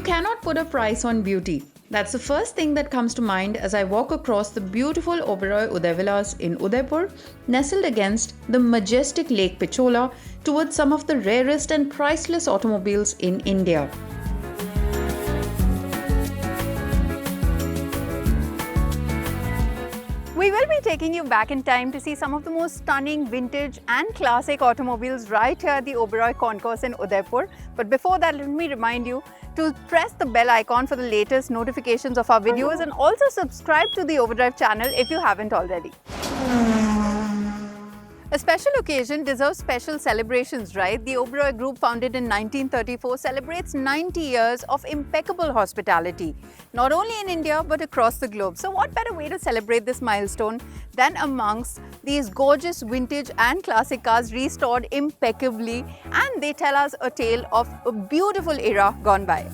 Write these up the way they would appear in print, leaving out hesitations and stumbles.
cannot put a price on beauty. That's the first thing that comes to mind as I walk across the beautiful Oberoi Udaivilas in Udaipur, nestled against the majestic Lake Pichola towards some of the rarest and priceless automobiles in India. We will be taking you back in time to see some of the most stunning vintage and classic automobiles right here at the Oberoi Concours in Udaipur. But before that, let me remind you to press the bell icon for the latest notifications of our videos and also subscribe to the OVERDRIVE channel if you haven't already. A special occasion deserves special celebrations, right? The Oberoi Group, founded in 1934, celebrates 90 years of impeccable hospitality, not only in India but across the globe. So what better way to celebrate this milestone than amongst these gorgeous vintage and classic cars restored impeccably, and they tell us a tale of a beautiful era gone by.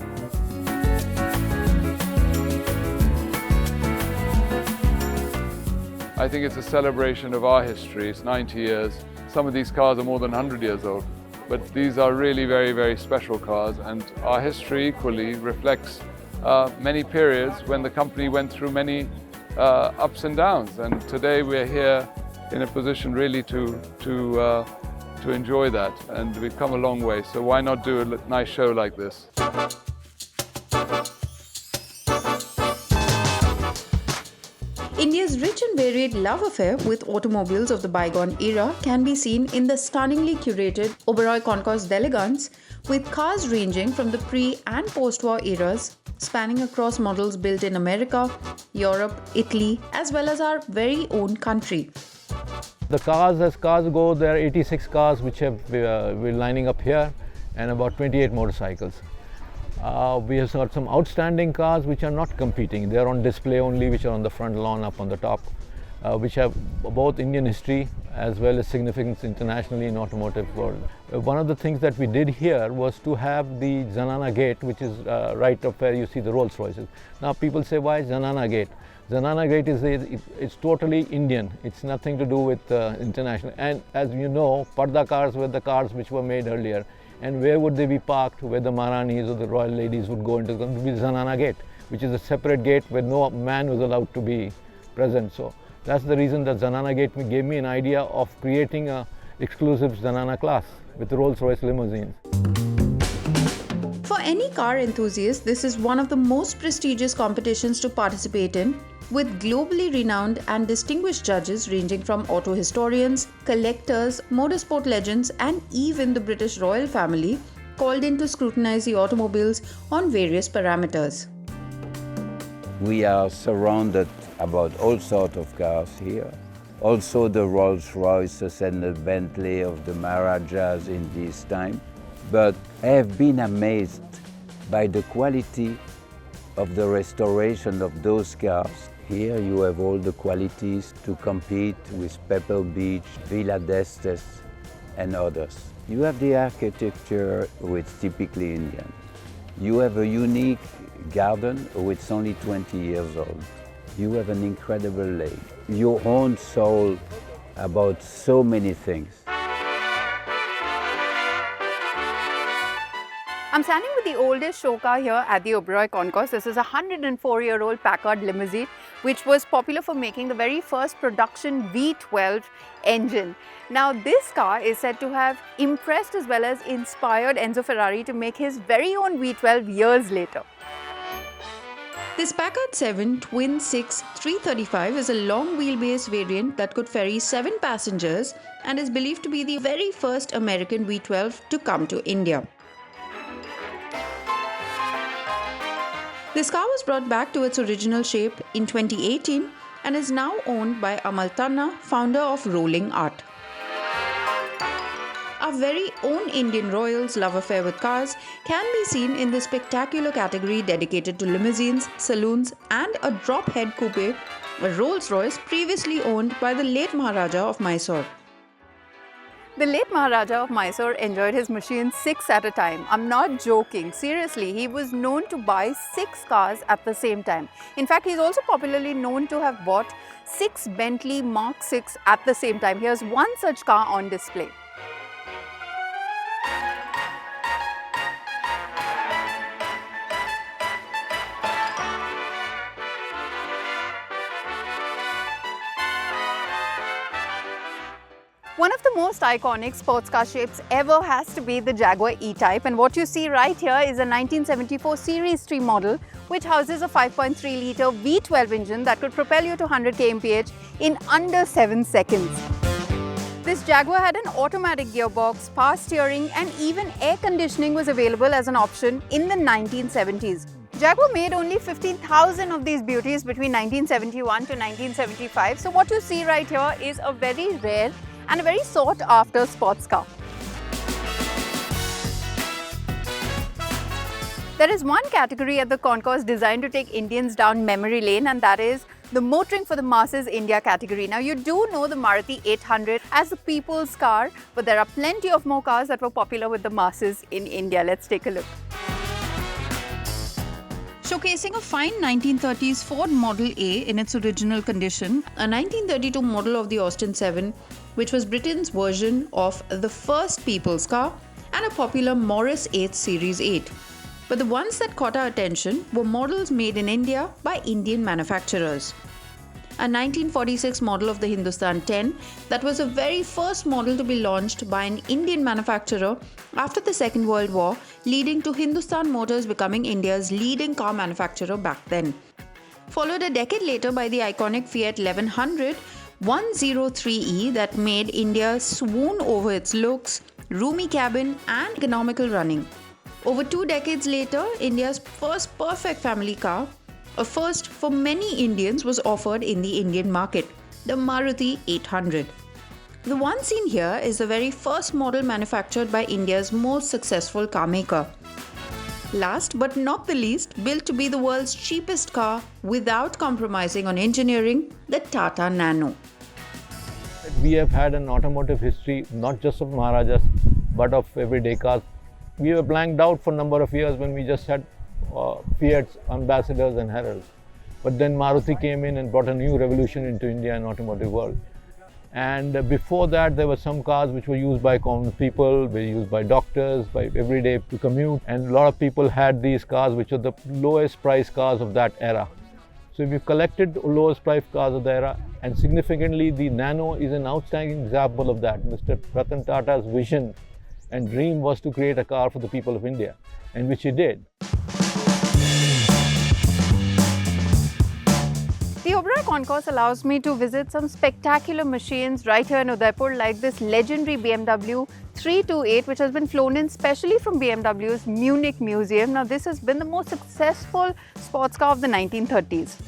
I think it's a celebration of our history. It's 90 years. Some of these cars are more than 100 years old, but these are really very, very special cars, and our history equally reflects many periods when the company went through many ups and downs, and today we're here in a position really to enjoy that, and we've come a long way, so why not do a nice show like this? India's rich and varied love affair with automobiles of the bygone era can be seen in the stunningly curated Oberoi Concours d'Elegance, with cars ranging from the pre- and post-war eras, spanning across models built in America, Europe, Italy, as well as our very own country. The cars, as cars go, there are 86 cars which we're lining up here, and about 28 motorcycles. We have got some outstanding cars which are not competing. They are on display only, which are on the front lawn up on the top, which have both Indian history as well as significance internationally in automotive world. One of the things that we did here was to have the Zanana Gate, which is right up where you see the Rolls-Royces. Now people say, why Zanana Gate? Zanana Gate it's totally Indian. It's nothing to do with international. And as you know, Parda cars were the cars which were made earlier. And where would they be parked? Where the Maharanis or the royal ladies would go into the Zanana Gate, which is a separate gate where no man was allowed to be present. So that's the reason that Zanana Gate gave me an idea of creating an exclusive Zanana class with Rolls-Royce limousines. For any car enthusiast, this is one of the most prestigious competitions to participate in, with globally renowned and distinguished judges ranging from auto historians, collectors, motorsport legends, and even the British royal family called in to scrutinize the automobiles on various parameters. We are surrounded about all sorts of cars here. Also the Rolls-Royces and the Bentley of the Maharajas in this time. But I have been amazed by the quality of the restoration of those cars. Here you have all the qualities to compete with Pebble Beach, Villa d'Este and others. You have the architecture which is typically Indian. You have a unique garden which is only 20 years old. You have an incredible lake. Your own soul about so many things. I'm standing with the oldest show car here at the Oberoi Concours. This is a 104-year-old Packard limousine, which was popular for making the very first production V12 engine. Now, this car is said to have impressed as well as inspired Enzo Ferrari to make his very own V12 years later. This Packard 7 Twin 6 335 is a long wheelbase variant that could ferry 7 passengers and is believed to be the very first American V12 to come to India. This car was brought back to its original shape in 2018 and is now owned by Amal Tanna, founder of Rolling Art. Our very own Indian royals' love affair with cars can be seen in the spectacular category dedicated to limousines, saloons, and a drop-head coupe, a Rolls-Royce previously owned by the late Maharaja of Mysore. The late Maharaja of Mysore enjoyed his machines 6 at a time. I'm not joking. Seriously, he was known to buy 6 cars at the same time. In fact, he's also popularly known to have bought 6 Bentley Mark 6 at the same time. Here's one such car on display. One of the most iconic sports car shapes ever has to be the Jaguar E-Type, and what you see right here is a 1974 Series 3 model which houses a 5.3-litre V12 engine that could propel you to 100 kmph in under 7 seconds. This Jaguar had an automatic gearbox, power steering and even air conditioning was available as an option in the 1970s. Jaguar made only 15,000 of these beauties between 1971 to 1975, so what you see right here is a very rare and a very sought after sports car. There is one category at the concourse designed to take Indians down memory lane, and that is the motoring for the masses India category. Now you do know the Maruti 800 as the people's car, but there are plenty of more cars that were popular with the masses in India. Let's take a look. Showcasing a fine 1930s Ford Model A in its original condition, a 1932 model of the Austin 7, which was Britain's version of the first people's car, and a popular Morris 8 Series 8. But the ones that caught our attention were models made in India by Indian manufacturers. A 1946 model of the Hindustan 10 that was the very first model to be launched by an Indian manufacturer after the Second World War, leading to Hindustan Motors becoming India's leading car manufacturer back then. Followed a decade later by the iconic Fiat 1100 103E that made India swoon over its looks, roomy cabin and economical running. Over 2 decades later, India's first perfect family car, a first for many Indians, was offered in the Indian market, the Maruti 800. The one seen here is the very first model manufactured by India's most successful car maker. Last but not the least, built to be the world's cheapest car without compromising on engineering, the Tata Nano. We have had an automotive history not just of Maharajas but of everyday cars. We were blanked out for a number of years when we just had Fiat's ambassadors and heralds. But then Maruti came in and brought a new revolution into India and automotive world. And before that, there were some cars which were used by common people, were used by doctors, by everyday to commute. And a lot of people had these cars which are the lowest price cars of that era. So we've collected the lowest price cars of the era, and significantly the Nano is an outstanding example of that. Mr. Ratan Tata's vision and dream was to create a car for the people of India, and which he did. The Oberoi Concours allows me to visit some spectacular machines right here in Udaipur, like this legendary BMW 328, which has been flown in specially from BMW's Munich Museum. Now this has been the most successful sports car of the 1930s.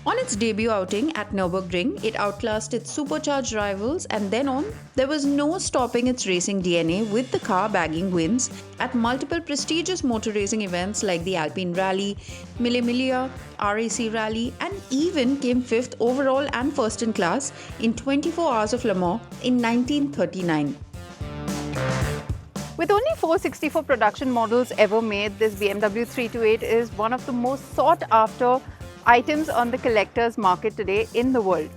On its debut outing at Nürburgring, it outclassed its supercharged rivals, and then on, there was no stopping its racing DNA, with the car bagging wins at multiple prestigious motor racing events like the Alpine Rally, Mille Miglia, RAC Rally, and even came 5th overall and first in class in 24 Hours of Le Mans in 1939. With only 464 production models ever made, this BMW 328 is one of the most sought after items on the collector's market today in the world.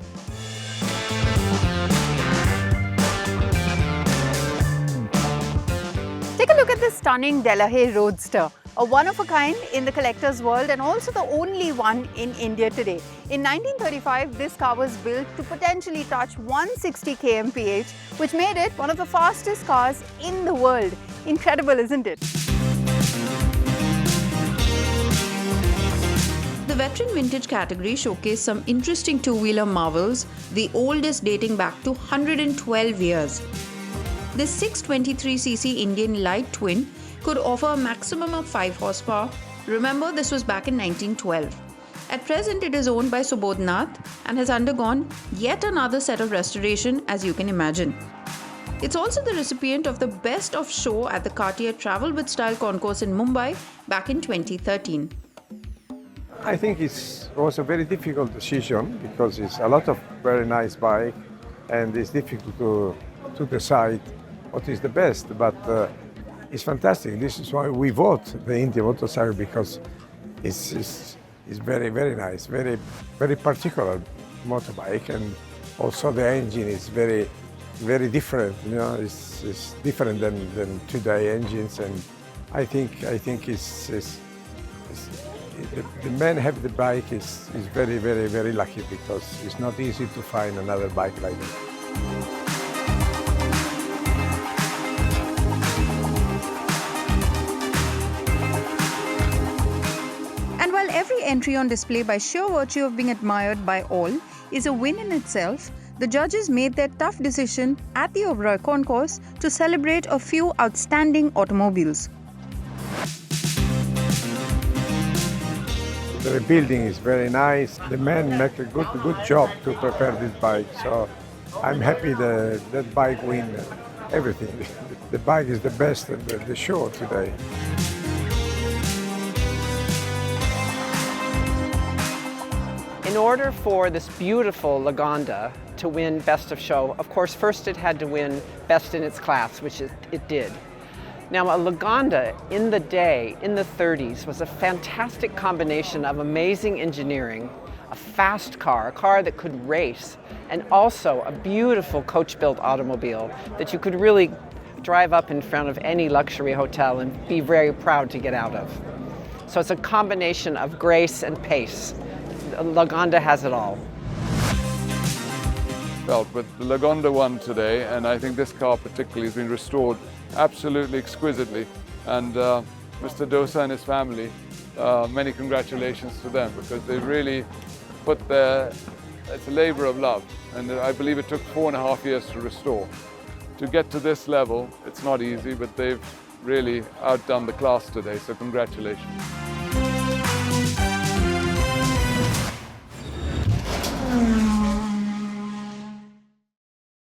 Take a look at this stunning Delahaye Roadster, a one-of-a-kind in the collector's world and also the only one in India today. In 1935, this car was built to potentially touch 160 kmph, which made it one of the fastest cars in the world. Incredible, isn't it? The veteran vintage category showcased some interesting two-wheeler marvels, the oldest dating back to 112 years. This 623cc Indian light twin could offer a maximum of 5 horsepower. Remember, this was back in 1912. At present, it is owned by Subodhnath and has undergone yet another set of restoration, as you can imagine. It's also the recipient of the Best of Show at the Cartier Travel with Style Concours in Mumbai back in 2013. I think it was a very difficult decision because it's a lot of very nice bike and it's difficult to decide what is the best, but it's fantastic. This is why we vote the Indian motorcycle, because it's very, very nice, very, very particular motorbike, and also the engine is very, very different. You know, it's different than today engines, and I think the man have the bike is very, very, very lucky, because it's not easy to find another bike like this. And while every entry on display by sheer virtue of being admired by all is a win in itself, the judges made their tough decision at the Oberoi Concours to celebrate a few outstanding automobiles. The rebuilding is very nice. The men make a good job to prepare this bike. So I'm happy that bike win everything. The bike is the best in the show today. In order for this beautiful Lagonda to win Best of Show, of course, first it had to win Best in its class, which it did. Now, a Lagonda in the day, in the 30s, was a fantastic combination of amazing engineering, a fast car, a car that could race, and also a beautiful coach-built automobile that you could really drive up in front of any luxury hotel and be very proud to get out of. So it's a combination of grace and pace. Lagonda has it all. But the Lagonda won today, and I think this car particularly has been restored absolutely exquisitely. And Mr. Dosa and his family, many congratulations to them, because they really put it's a labor of love. And I believe it took 4.5 years to restore. To get to this level, it's not easy, but they've really outdone the class today, so congratulations.